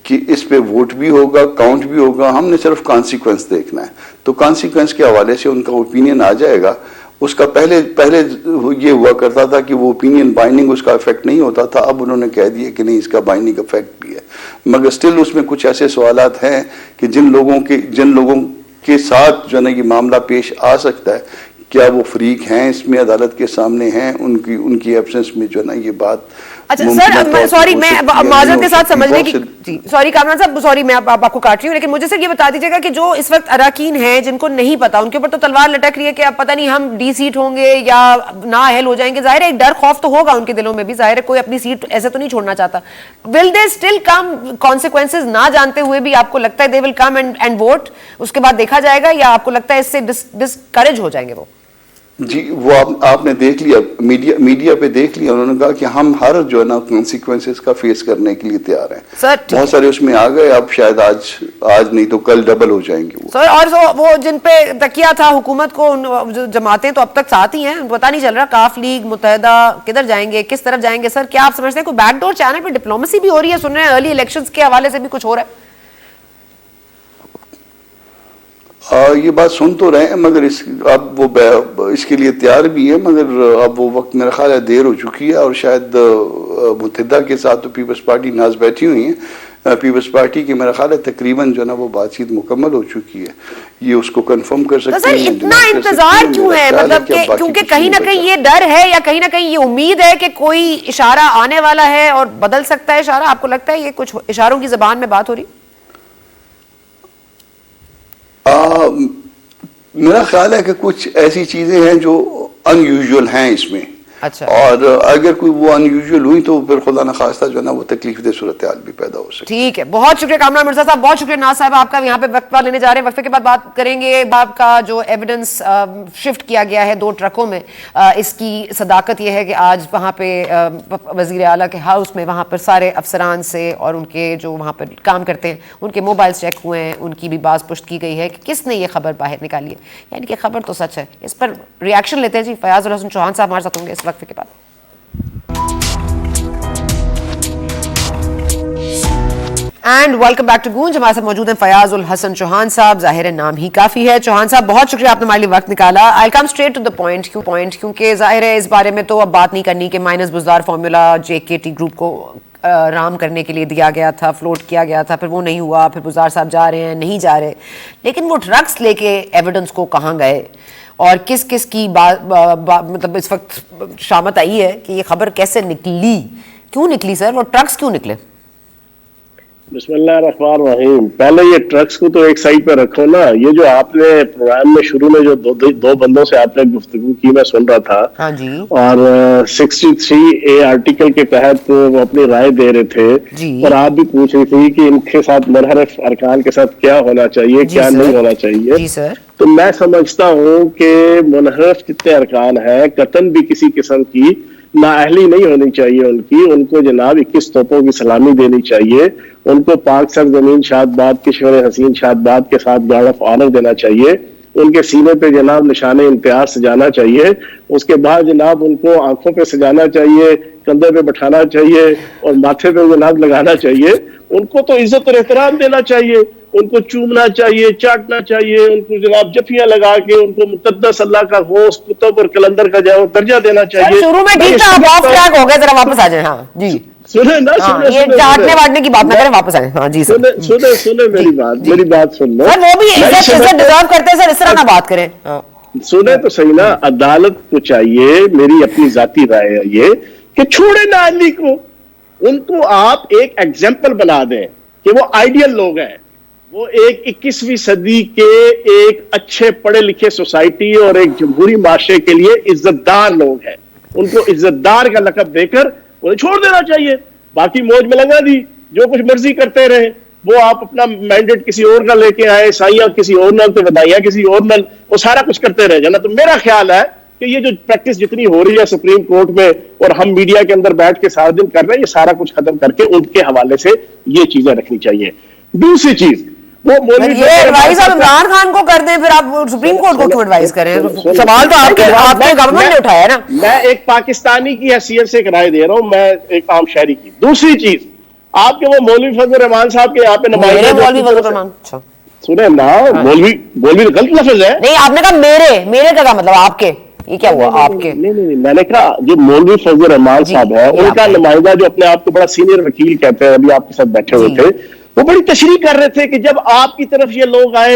کہ اس پہ ووٹ بھی ہوگا, کاؤنٹ بھی ہوگا, ہم نے صرف کانسیکوینس دیکھنا ہے. تو کانسیکوینس کے حوالے سے ان کا اوپینین آ جائے گا. اس کا پہلے یہ ہوا کرتا تھا کہ وہ اوپینین بائنڈنگ اس کا افیکٹ نہیں ہوتا تھا. اب انہوں نے کہہ دیا کہ نہیں, اس کا بائنڈنگ افیکٹ بھی ہے. مگر سٹل اس میں کچھ ایسے سوالات ہیں کہ جن لوگوں کے ساتھ جو ہے نا یہ معاملہ پیش آ سکتا ہے, کیا وہ فریق ہیں اس میں, عدالت کے سامنے ہیں, ان کی ایبسنس میں جو ہے نا یہ بات. اچھا سر, سوری میں معذرت کے ساتھ سمجھنے کی, جی سوری کامران صاحب, سوری میں آپ کو کاٹ رہی ہوں, لیکن مجھے صرف یہ بتا دیجیے گا کہ جو اس وقت اراکین ہیں جن کو نہیں پتا, ان کے اوپر تو تلوار لٹک رہی ہے کہ اب پتہ نہیں ہم ڈی سیٹ ہوں گے یا نااہل ہو جائیں گے. ظاہر ہے ایک ڈر خوف تو ہوگا ان کے دلوں میں بھی, ظاہر ہے کوئی اپنی سیٹ ایسے تو نہیں چھوڑنا چاہتا. ول دے اسٹل کم کانسیکوینسز نہ جانتے ہوئے بھی آپ کو لگتا ہے دے ول کم اینڈ ووٹ, اس کے بعد دیکھا جائے گا, یا آپ کو لگتا ہے اس سے ڈسکریج ہو جائیں گے وہ؟ جی وہ آپ نے دیکھ لیا, میڈیا پہ دیکھ لیا, انہوں نے کہا کہ ہم ہر جو ہے نا کانسیکوینسز کا فیس کرنے کے لیے تیار ہیں. بہت سارے اس میں آ گئے, اب شاید آج نہیں تو کل ڈبل ہو جائیں گے وہ. سر اور وہ جن پہ تکیہ تھا حکومت کو, جماعتیں تو اب تک ساتھ ہی ہیں, پتہ نہیں چل رہا کاف لیگ متحدہ کدھر جائیں گے, کس طرف جائیں گے. سر کیا آپ سمجھتے ہیں کوئی بیک ڈور چینل پہ ڈپلومیسی بھی ہو رہی ہے؟ سن رہے ہیں ارلی الیکشنز کے حوالے سے بھی کچھ ہو رہا ہے. یہ بات سن تو رہے ہیں, مگر اب وہ اس کے لیے تیار بھی ہے, مگر اب وہ وقت میرا خیال ہے دیر ہو چکی ہے. اور شاید متحدہ کے ساتھ تو پیپلز پارٹی ناز بیٹھی ہوئی ہیں. پیپلز پارٹی کی میرا خیال ہے تقریباً جو ہے نا وہ بات چیت مکمل ہو چکی ہے. یہ اس کو کنفرم کر سکتے ہیں. اتنا انتظار کیوں ہے؟ مطلب کہ کیونکہ کہیں نہ کہیں یہ ڈر ہے یا کہیں نہ کہیں یہ امید ہے کہ کوئی اشارہ آنے والا ہے اور بدل سکتا ہے اشارہ. آپ کو لگتا ہے یہ کچھ اشاروں کی زبان میں بات ہو رہی؟ میرا خیال ہے کہ کچھ ایسی چیزیں ہیں جو ان یوزول ہیں اس میں. اچھا. اور اگر کوئی وہ ان یوزول ہوئی تو پھر خدا نخواستہ جو ہے نا وہ تکلیف دہ صورتحال بھی پیدا ہو سکتی. ٹھیک ہے, بہت شکریہ کامران مرزا صاحب, بہت شکریہ ناز صاحب آپ کا. یہاں پہ وقفہ لینے جا رہے ہیں, وقفے کے بعد بات کریں گے باپ کا جو ایویڈنس شفٹ کیا گیا ہے 2 ٹرکوں میں. اس کی صداقت یہ ہے کہ آج وہاں پہ وزیر اعلیٰ کے ہاؤس میں وہاں پر سارے افسران سے اور ان کے جو وہاں پر کام کرتے ہیں ان کے موبائل چیک ہوئے ہیں, ان کی بھی باز پشت کی گئی ہے کہ کس نے یہ خبر باہر نکالی ہے. یعنی کہ خبر تو سچ ہے. اس پر ریاکشن لیتے ہیں جی. فیاض الحسن چوہان صاحب ہمارے ساتھ ہوں گے اس وقفے کے بعد. اینڈ ویلکم بیک ٹو گونج. ہمارے ساتھ موجود ہیں فیاض الحسن چوہان صاحب. ظاہر ہے نام ہی کافی ہے. چوہان صاحب بہت شکریہ, آپ نے ہمارے لیے وقت نکالا. آئی کم اسٹریٹ ٹو دا پوائنٹ کیونکہ ظاہر ہے اس بارے میں تو اب بات نہیں کرنی کہ minus Buzdar formula JKT group کو رام کرنے کے لیے دیا گیا تھا, فلوٹ کیا گیا تھا, پھر وہ نہیں ہوا, پھر بزدار صاحب جا رہے ہیں, نہیں جا رہے. لیکن وہ ڈرگس لے کے ایویڈنس کو کہاں گئے اور کس کی مطلب اس وقت شامت آئی ہے کہ یہ خبر کیسے نکلی, کیوں نکلی سر, وہ ٹرکس کیوں نکلے؟ بسم اللہ الرحمن الرحیم. پہلے یہ ٹرکس کو تو ایک سائڈ پہ رکھو نا. یہ جو آپ نے پروگرام میں شروع میں جو دو بندوں سے آپ نے گفتگو کی میں سن رہا تھا, ہاں جی, اور 63A آرٹیکل کے تحت وہ اپنی رائے دے رہے تھے جی, اور آپ بھی پوچھ رہی تھی کہ ان کے ساتھ منحرف ارکان کے ساتھ کیا ہونا چاہیے, کیا نہیں ہونا چاہیے. جی سر. تو میں سمجھتا ہوں کہ منحرف جتنے ارکان ہیں قطعاً بھی کسی قسم کی نااہلی نہیں ہونی چاہیے ان کو جناب 21 توپوں کی سلامی دینی چاہیے. ان کو پاک سرزمین شاد باد کے شور حسین شاد باد کے ساتھ گارڈ آف آنر دینا چاہیے. ان کے سینے پہ جناب نشان امتیاز سجانا چاہیے. اس کے بعد جناب ان کو آنکھوں پہ سجانا چاہیے, کندھے پہ بٹھانا چاہیے اور ماتھے پہ جناب لگانا چاہیے. ان کو تو عزت اور احترام دینا چاہیے, ان کو چومنا چاہیے, چاٹنا چاہیے, ان کو جناب جفیاں لگا کے ان کو مقدس اللہ کا ہوش کتب اور کلندر کا جو درجہ دینا چاہیے. شروع میں ٹھیک تھا, آپ آف ٹریک ہو گئے, ذرا واپس آ جائیں. ہاں جی, سنیں نا, یہ چاٹنے واٹنے کی بات نہ کریں, واپس آئیں. ہاں جی سر, سنیں میری بات سن لو. وہ بھی عزت ڈیزرو کرتے ہیں سر, اس طرح نہ بات کریں. سنیں تو صحیح نا. عدالت کو چاہیے, میری اپنی ذاتی رائے ہے یہ, کہ چھوڑے نااہلی کو. ان کو آپ ایک ایگزامپل بنا دیں کہ وہ آئیڈیل لوگ ہیں, وہ ایک 21ویں صدی کے ایک اچھے پڑھے لکھے سوسائٹی اور ایک جمہوری معاشرے کے لیے عزت دار لوگ ہیں. ان کو عزت دار کا لقب دے کر انہیں چھوڑ دینا چاہیے. باقی موج ملنگا دی جو کچھ مرضی کرتے رہے, وہ آپ اپنا مینڈیٹ کسی اور کا لے کے آئے, سائیاں کسی اور نہ, تو ودائیاں کسی اور نہ, وہ سارا کچھ کرتے رہے جانا. تو میرا خیال ہے کہ یہ جو پریکٹس جتنی ہو رہی ہے سپریم کورٹ میں اور ہم میڈیا کے اندر بیٹھ کے سارا دن کر رہے ہیں، یہ سارا کچھ ختم کر کے ان کے حوالے سے یہ چیزیں رکھنی چاہیے. دوسری چیز وہ یہ ایڈوائز آپ عمران خان کو کر دیں، پھر آپ سپریم کورٹ کو کیوں ایڈوائز کریں؟ سوال تو آپ کے گورنمنٹ نے اٹھایا ہے نا. میں ایک پاکستانی کی حیثیت سے ایک رائے دے رہا ہوں، میں ایک عام شہری کی. دوسری چیز، آپ کے وہ مولوی فضل الرحمان صاحب کے یہاں پہ نمائندے، مولوی فضل الرحمان سنیں نا، مولوی غلط لفظ ہے. نہیں، آپ نے کہا میرے کا مطلب آپ کے، یہ کیا ہوا آپ کے؟ نہیں، میں نے کہا جو مولوی فضل الرحمان صاحب ہے ان کا نمائندہ جو اپنے آپ کو بڑا سینئر وکیل کہتے ہیں، ابھی آپ کے ساتھ بیٹھے ہوئے تھے، وہ بڑی تشریح کر رہے تھے کہ جب آپ کی طرف یہ لوگ آئے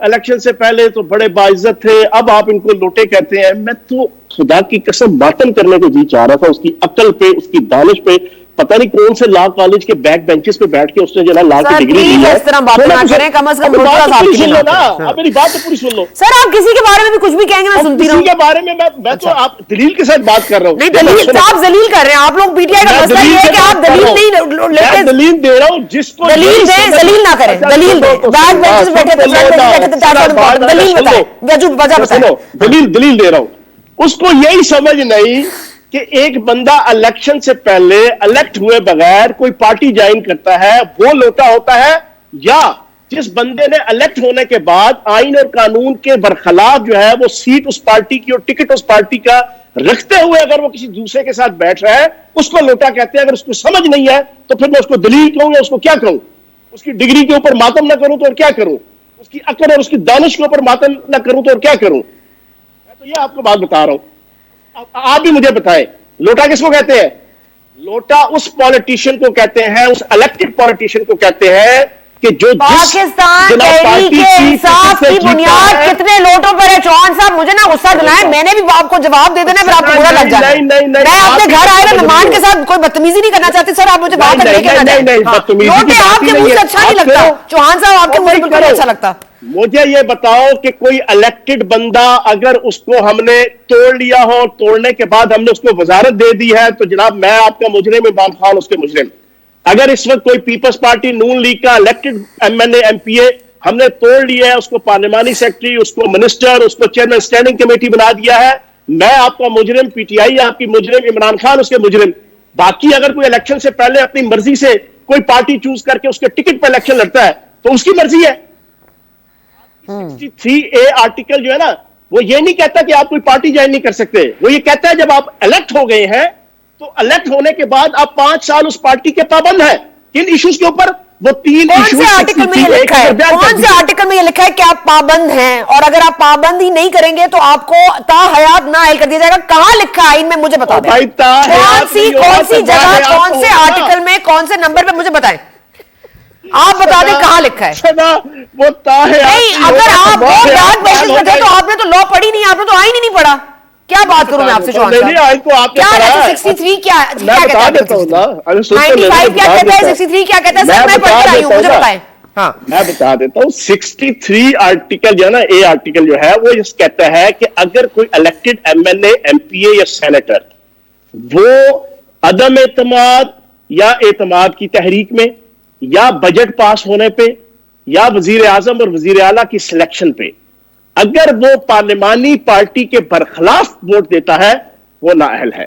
الیکشن سے پہلے تو بڑے باعزت تھے، اب آپ ان کو لوٹے کہتے ہیں. میں تو خدا کی قسم باطن کرنے کو جی چاہ رہا تھا، اس کی عقل پہ، اس کی دانش پہ. پتہ نہیں کون سے لا کالج کے بیک بینچز پہ بیٹھ کے اس نے جو ہے لا کی ڈگری لی ہے. اس طرح باتیں نہ کریں، کم از کم اب میری بات تو پوری سن لو. سر آپ کسی کے بارے میں بھی کچھ بھی کہیں گے میں سنتی رہوں. کسی کے بارے میں میں تو آپ دلیل کے ساتھ بات کر رہا ہوں. نہیں، دلیل آپ ذلیل کر رہے ہیں. آپ لوگ پی ٹی آئی کا مسئلہ یہ ہے کہ آپ دلیل نہیں، دلیل دے رہا ہوں جس کو دلیل دیں، ذلیل نہ کریں. دلیل دیں، بیک بینچز بیٹھے دلیل بتائیں. دلیل دے رہا ہوں. اس کو یہی سمجھ نہیں کہ ایک بندہ الیکشن سے پہلے الیکٹ ہوئے بغیر کوئی پارٹی جوائن کرتا ہے وہ لوٹا ہوتا ہے، یا جس بندے نے الیکٹ ہونے کے بعد آئین اور قانون کے برخلاف جو ہے وہ سیٹ اس پارٹی کی اور ٹکٹ اس پارٹی کا رکھتے ہوئے اگر وہ کسی دوسرے کے ساتھ بیٹھ رہا ہے اس کو لوٹا کہتے ہیں. اگر اس کو سمجھ نہیں ہے تو پھر میں اس کو دلیل کہوں یا اس کو کیا کہوں؟ اس کی ڈگری کے اوپر ماتم نہ کروں تو اور کیا کروں؟ اس کی عقل اور اس کی دانش کے اوپر ماتم نہ کروں تو اور کیا کروں؟ میں تو یہ آپ کو بات بتا رہا ہوں. آپ بھی مجھے بتائیں لوٹا کس کو کہتے ہیں؟ لوٹا اس پولیٹیشین کو کہتے ہیں، اس الیکٹڈ پولیٹیشین کو کہتے ہیں کہ جو پاکستان تحریک انصاف کی بنیاد کتنے لوٹوں پر ہے؟ چوہان صاحب مجھے نا غصہ دلائیں، میں نے بھی آپ کو جواب دے دینا، پھر آپ کو برا لگ جانا. میں اپنے گھر آئے نا مہمان کے ساتھ کوئی بدتمیزی نہیں کرنا چاہتی. سر آپ مجھے بات کر لے کے نہ جائیں. لوٹے آپ کے منہ سے اچھا نہیں لگتا. چوہان صاحب آپ کے منہ سے بالکل اچھا لگتا. مجھے یہ بتاؤ کہ کوئی الیکٹڈ بندہ اگر اس کو ہم نے توڑ لیا ہو، توڑنے کے بعد ہم نے اس کو وزارت دے دی ہے تو جناب میں آپ کا مجرم، عمران خان اس کے مجرم. اگر اس وقت کوئی پیپلز پارٹی نون لیگ کا elected M N A M P A ہم نے توڑ لیا ہے، اس کو پارلیمانی سیکرٹری، اس کو منسٹر، اس کو چیئرمین اسٹینڈنگ کمیٹی بنا دیا ہے، میں آپ کا مجرم، پی ٹی آئی آپ کی مجرم، عمران خان اس کے مجرم. باقی اگر کوئی الیکشن سے پہلے اپنی مرضی سے کوئی پارٹی چوز کر کے اس کے ٹکٹ پہ الیکشن لڑتا ہے تو اس کی مرضی ہے. 63A آرٹیکل جو ہے نا وہ یہ نہیں کہتا کہ آپ کوئی پارٹی جوائن نہیں کر سکتے، وہ یہ کہتا ہے جب آپ الیکٹ ہو گئے ہیں تو الیکٹ ہونے کے بعد آپ 5 سال اس پارٹی کے پابند ہیں. کن ایشوز کے اوپر؟ وہ 3 کون سے آرٹیکل میں یہ لکھا ہے؟ کون سے آرٹیکل میں یہ لکھا ہے کہ آپ پابند ہیں، اور اگر آپ پابند ہی نہیں کریں گے تو آپ کو تا حیات نااہل کر دیا جائے گا؟ کہاں لکھا ہے آئین میں؟ مجھے بتا دیں کون سی جگہ، کون سے آرٹیکل میں، کون سے نمبر پہ، مجھے بتائیں. آپ بتا دیں کہاں لکھا ہے. وہ نہیں، اگر آپ وہ بیک بینچز میں تھے تو آپ نے تو لا پڑھی نہیں، آپ نے تو آئین ہی نہیں پڑھا. کیا بات کروں میں آپ سے چوہان صاحب؟ کیا 63 کیا کہتا ہے؟ 95 کیا کہتا ہے؟ 63 کیا کہتا ہے؟ سر میں پڑھ کے آئی ہوں، مجھے بتائیں. ہاں میں بتا دیتا ہوں. 63 آرٹیکل جو ہے نا، اے آرٹیکل جو ہے وہ کہتا ہے کہ اگر کوئی elected M N A M P A یا سینیٹر وہ عدم اعتماد یا اعتماد کی تحریک میں یا بجٹ پاس ہونے پہ یا وزیر اعظم اور وزیر اعلیٰ کی سلیکشن پہ اگر وہ پارلیمانی پارٹی کے برخلاف ووٹ دیتا ہے وہ نااہل ہے.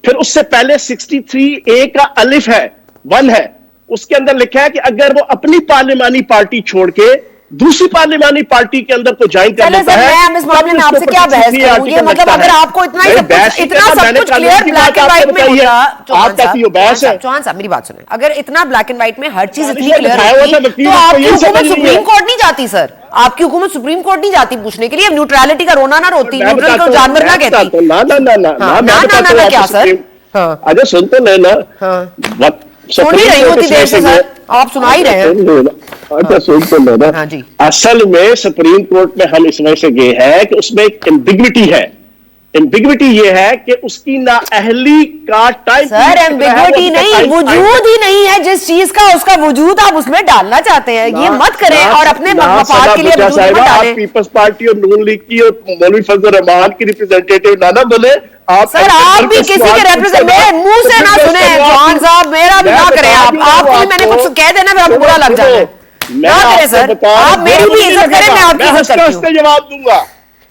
پھر اس سے پہلے 63A کا الف ہے، 1 ہے، اس کے اندر لکھا ہے کہ اگر وہ اپنی پارلیمانی پارٹی چھوڑ کے دوسری پارلیمانی پارٹی کے اندر کو جوائن کر لیتا ہے. میں اس معاملے میں آپ سے کیا بحث کروں؟ یہ مطلب اگر آپ کو اتنا سب کچھ کلیئر بلیک اینڈ وائٹ میں ہوتا، چوہان صاحب میری بات سنیں، اگر اتنا بلیک اینڈ وائٹ میں ہر چیز اتنی کلیئر ہوتی تو آپ کی حکومت سپریم کورٹ نہیں جاتی. سر آپ کی حکومت سپریم کورٹ نہیں جاتی پوچھنے کے لیے؟ نیوٹرلٹی کا رونا نہ روتی، نیوٹرل کو جانور نہ کہتی. نہ کیا سر؟ اچھا سن تو لینا، سن ہی رہی ہوتی دیر سے سر، آپ سنا ہی رہے ہیں. اچھا سن تو لینا. اصل میں سپریم کورٹ میں ہم اس وجہ سے گئے ہیں کہ اس میں ایک ایمبیگوٹی ہے. ایمبیگوٹی یہ ہے کہ اس کی نااہلی کا ٹائم. سر ایمبیگوٹی نہیں، وجود ہی نہیں ہے جس چیز کا، اس کا وجود آپ اس میں ڈالنا چاہتے ہیں. یہ مت کریں اور اپنے مفاد کے لیے وجود مت ڈالیں. پیپلز پارٹی اور نون لیگ کی اور مولوی فضل الرحمان کی ریپرزینٹیٹیو نہ بولے. سر آپ بھی کسی کے ریپرزینٹ میرے منہ سے نہ سنیں چوہان صاحب، میرا بھی نہ کریں. آپ کو میں نے کچھ کہہ دینا پھر آپ کو برا لگ جانا ہے. نہ کریں سر، آپ میری بھی عزت کریں، میں آپ کی عزت کرتی ہوں. جواب دوں گا.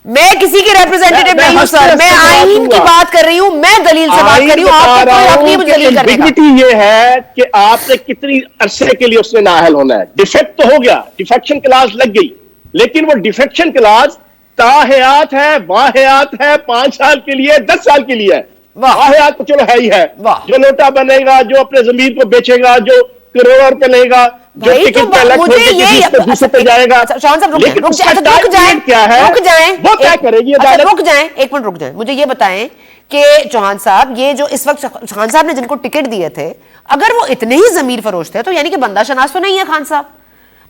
میں کسی کے ریپرزینٹیٹیو نہیں ہوں سر, میں آئین کی بات کر رہی ہوں, میں دلیل سے بات کر رہی ہوں, آپ کو کوئی حق نہیں دلیل کرنے کا. یہ ہے کہ آپ نے کتنی عرصے کے لیے اس میں نااہل ہونا ہے. ڈیفیکٹ تو ہو گیا, ڈیفیکشن کلاس لگ گئی, لیکن وہ ڈیفیکشن کلاس تاحیات ہے, واحیات ہے, 5 سال کے لیے, 10 سال کے لیے ہے. واحیات تو چلو ہے ہی ہے, جو نوٹا بنے گا, جو اپنے ضمیر کو بیچے گا, جو کروڑوں روپے لے گا, جو ٹکٹ پہ الگ ہو کے دوسرے پہ جائے گا. شاہان صاحب رک جائیں, ایک منٹ رک جائیں, مجھے یہ بتائیں کہ چوہان صاحب یہ جو اس وقت خان صاحب نے جن کو ٹکٹ دیے تھے, اگر وہ اتنے ہی ضمیر فروش تھے تو یعنی کہ بندہ شناس تو نہیں ہے خان صاحب,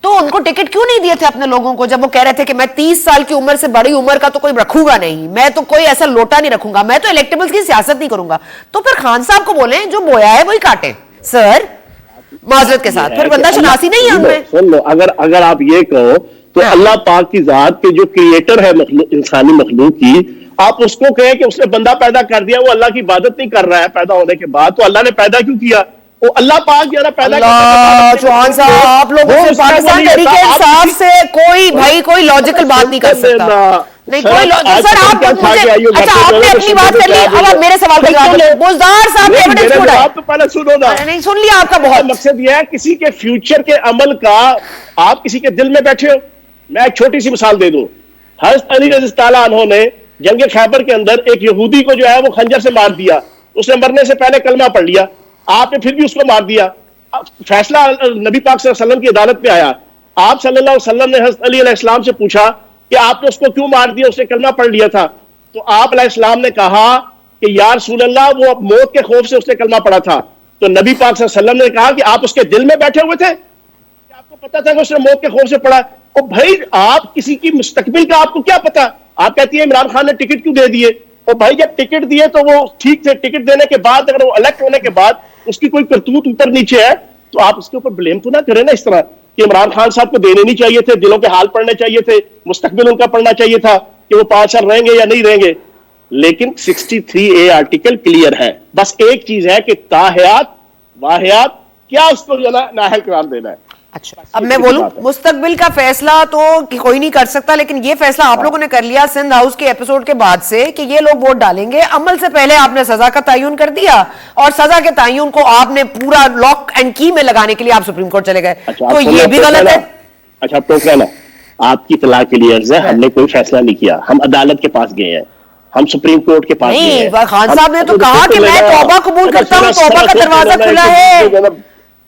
تو ان کو ٹکٹ کیوں نہیں دیے تھے اپنے لوگوں کو, جب وہ کہہ رہے تھے کہ میں 30 سال کی عمر سے بڑی عمر کا تو کوئی رکھوں گا نہیں, میں تو کوئی ایسا لوٹا نہیں رکھوں گا, میں تو الیکٹیبلز کی سیاست نہیں کروں گا. تو پھر خان صاحب کو بولیں جو بویا ہے وہی کاٹیں سر, معذرت کے ساتھ, پھر بندہ شناسی نہیں ہے ان میں. سن لو, اگر آپ یہ کہو تو اللہ پاک کی ذات کے جو کریٹر ہے انسانی مخلوق کی, آپ اس کو کہیں کہ اس نے بندہ پیدا کر دیا, وہ اللہ کی عبادت نہیں کر رہا ہے پیدا ہونے کے بعد, تو اللہ نے پیدا کیوں کیا؟ وہ اللہ پاک جو ہے پیدا اللہ چوہان صاحب, آپ لوگوں سے پاکستان تحریک انصاف سے کوئی بھائی کوئی لاجیکل بات نہیں کر سکتا. نہیں کوئی سر, آپ اچھا آپ نے اپنی بات کر لی, اب آپ میرے سوال کا جواب دیں. بزدار صاحب نے ایویڈنس کیوں ڈالا؟ تو پہلے سنو نا, نہیں سن لیا آپ کا بہت. مقصد یہ ہے کسی کے فیوچر کے عمل کا آپ کسی کے دل میں بیٹھے ہو. میں ایک چھوٹی سی مثال دے دوں. حضرت علی رضی اللہ عنہ نے جنگ خیبر کے اندر ایک یہودی کو جو ہے وہ خنجر سے مار دیا, اس نے مرنے سے پہلے کلمہ پڑھ لیا, آپ نے پھر بھی اس کو مار دیا. فیصلہ نبی پاک صلی اللہ علیہ وسلم کی عدالت میں آیا, آپ صلی اللہ علیہ وسلم نے حضرت علی علیہ السلام سے پوچھا کہ آپ نے اس کو کیوں مار دیا, اس نے کلمہ پڑھ لیا تھا. تو آپ علیہ السلام نے کہا کہ یا رسول اللہ, وہ موت کے خوف سے اس نے کلمہ پڑھا تھا. تو نبی پاک صلی اللہ علیہ وسلم نے کہا کہ آپ اس کے دل میں بیٹھے ہوئے تھے, آپ کو پتا تھا کہ اس نے موت کے خوف سے پڑھا. اور بھائی آپ کسی کی مستقبل کا آپ کو کیا پتا؟ آپ کہتی ہیں عمران خان نے ٹکٹ کیوں دے دیے؟ اور بھائی جب ٹکٹ دیے تو وہ ٹھیک تھے, ٹکٹ دینے کے بعد اگر وہ الیکٹ ہونے کے بعد اس کی کوئی کرتوت اوپر نیچے ہے تو آپ اس کے اوپر بلیم تو نہ کریں نا اس طرح کہ عمران خان صاحب کو دینے نہیں چاہیے تھے, دلوں کے حال پڑھنے چاہیے تھے, مستقبل ان کا پڑھنا چاہیے تھا کہ وہ 5 سال رہیں گے یا نہیں رہیں گے. لیکن 63A آرٹیکل کلیئر ہے, بس ایک چیز ہے کہ تاحیات واحیات کیا اس کو نااہل قرار دینا ہے. اچھا اب میں بولوں, مستقبل کا فیصلہ تو کوئی نہیں کر سکتا, لیکن یہ فیصلہ آپ لوگوں نے کر لیا سندھ ہاؤس کے ایپیسوڈ کے بعد سے کہ یہ لوگ ووٹ ڈالیں گے. عمل سے پہلے آپ نے سزا کا تعین کر دیا, اور سزا کے تعین کو آپ نے پورا لاک اینڈ کی میں لگانے کے لیے آپ سپریم کورٹ چلے گئے, تو یہ بھی غلط ہے. اچھا تو کہنا آپ کی اطلاع کے لیے عرض ہے, ہم نے کوئی فیصلہ نہیں کیا, ہم عدالت کے پاس گئے ہیں, ہم سپریم کورٹ کے پاس گئے ہیں. خان صاحب نے تو کہا کہ میں توبہ قبول کرتا ہوں, توبہ کا دروازہ کھلا ہے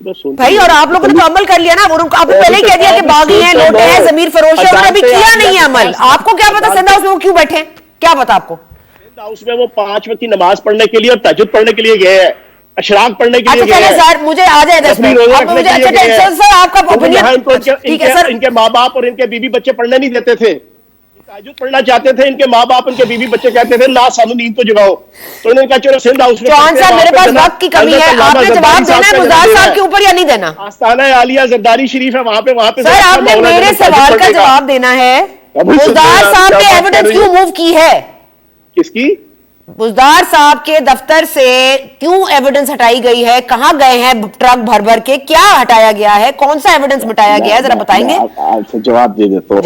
بھائی, اور آپ لوگوں نے تو عمل کر لیا نا. آپ نے پہلے ہی کہہ دیا کہ باغی ہیں, لوٹے ہیں, ضمیر فروش ہے, انہوں نے ابھی کیا نہیں ہے عمل. آپ کو کیا پتا سندھ ہاؤس میں وہ کیوں بیٹھے, کیا پتا آپ کو؟ سندھ ہاؤس میں وہ 5 وقت کی نماز پڑھنے کے لیے اور تہجد پڑھنے کے لیے گئے ہیں, اشراق پڑھنے کے لیے گئے ہیں. سر مجھے آ جائے سر آپ کا اوپینین. ان کے ماں باپ اور ان کے بیوی بچے پڑھنے نہیں دیتے تھے, تہجد پڑھنا چاہتے تھے, ان کے ماں باپ ان کے بیوی بچے کہتے تھے لا سانو نیند تو جگاؤ, تو انہوں نے کہا چلو سندھ ہاؤس میں. چوہان صاحب میرے پاس وقت کی کمی ہے, آپ نے جواب دینا ہے بزدار صاحب کے اوپر یا نہیں دینا؟ آستانہ عالیہ زرداری شریف ہے وہاں پہ سر آپ نے میرے سوال کا جواب دینا ہے. بزدار صاحب نے ایویڈنس کیوں موو کی ہے؟ کس کی؟ بزدار صاحب کے دفتر سے کیوں ایویڈنس ہٹائی گئی ہے, کہاں گئے ہیں ٹرک بھر بھر کے, کیا ہٹایا گیا ہے, کون سا ایویڈنس مٹایا گیا ہے, ذرا بتائیں گے. آپ سے جواب دے دیتا ہوں.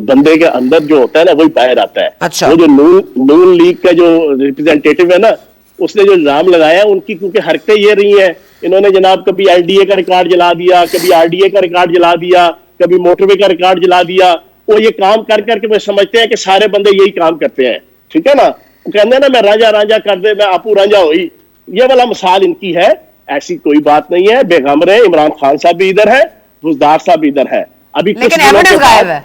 بندے کے اندر جو ہوتا ہے نا وہی باہر آتا ہے. اچھا, وہ جو نون لیگ کا جو ریپرزینٹیٹیو ہے نا, اس نے جو الزام لگایا ان کی کیونکہ حرکتیں یہ رہی ہیں, انہوں نے جناب کبھی LDA کا ریکارڈ جلا دیا, کبھی RDA کا ریکارڈ جلا دیا, کبھی موٹر وے کا ریکارڈ جلا دیا. وہ یہ کام کر کے وہ سمجھتے ہیں کہ سارے بندے یہی کام کرتے ہیں, ٹھیک ہے نا. کہتے ہیں نا میں رانجا کر دے, میں آپو رانجا ہوئی, یہ والا مثال ان کی ہے. ایسی کوئی بات نہیں ہے, بیگم رہے, عمران خان صاحب بھی ادھر ہے, بزدار صاحب بھی ادھر ہے. ابھی لیکن ایویڈنس غائب ہے,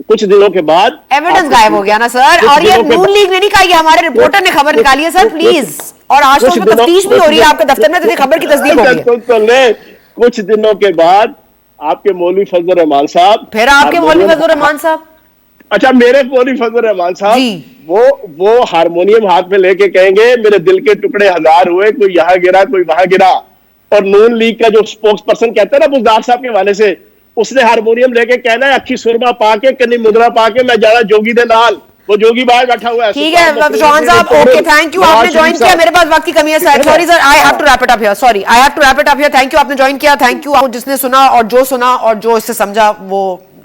کچھ دنوں کے بعد ایویڈنس غائب ہو گیا نا سر. اور یہ نون لیگ نے نہیں کہا, یہ ہمارے رپورٹر نے خبر نکالی ہے سر پلیز, اور آج تو اس میں تفتیش بھی ہو رہی ہے آپ کے دفتر میں, تو یہ خبر کی تصدیق ہو گئی ہے. کچھ دنوں کے بعد آپ کے مولوی فضل الرحمان صاحب, پھر آپ کے مولوی فضل الرحمان صاحب, اچھا میرے مولوی فضل الرحمان صاحب, وہ ہارمونیم ہاتھ میں لے کے کہیں گے میرے دل کے ٹکڑے 1000 ہوئے, کوئی یہاں گرا کوئی وہاں گرا. اور نون لیگ کا جو سپوکس پرسن کہتا ہے نا بزدار صاحب کے حوالے سے, اس نے ہارمونیم لے کے کہنا ہے اکھی سرما پا کے کنی مدرا پا کے میں جانا جوگی دے نال, وہ جوگی باہر بیٹھا ہوا ہے. ٹھیک ہے شوہان صاحب, اوکے تھینک یو, آپ نے جوائن کیا. میرے پاس وقت کی کمی ہے sir, sorry sir, I have to wrap it up here, sorry I have to wrap it up here. Thank you آپ نے جوائن کیا, تھینک یو جس نے سنا اور جو اس سے سمجھا وہ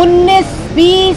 19-20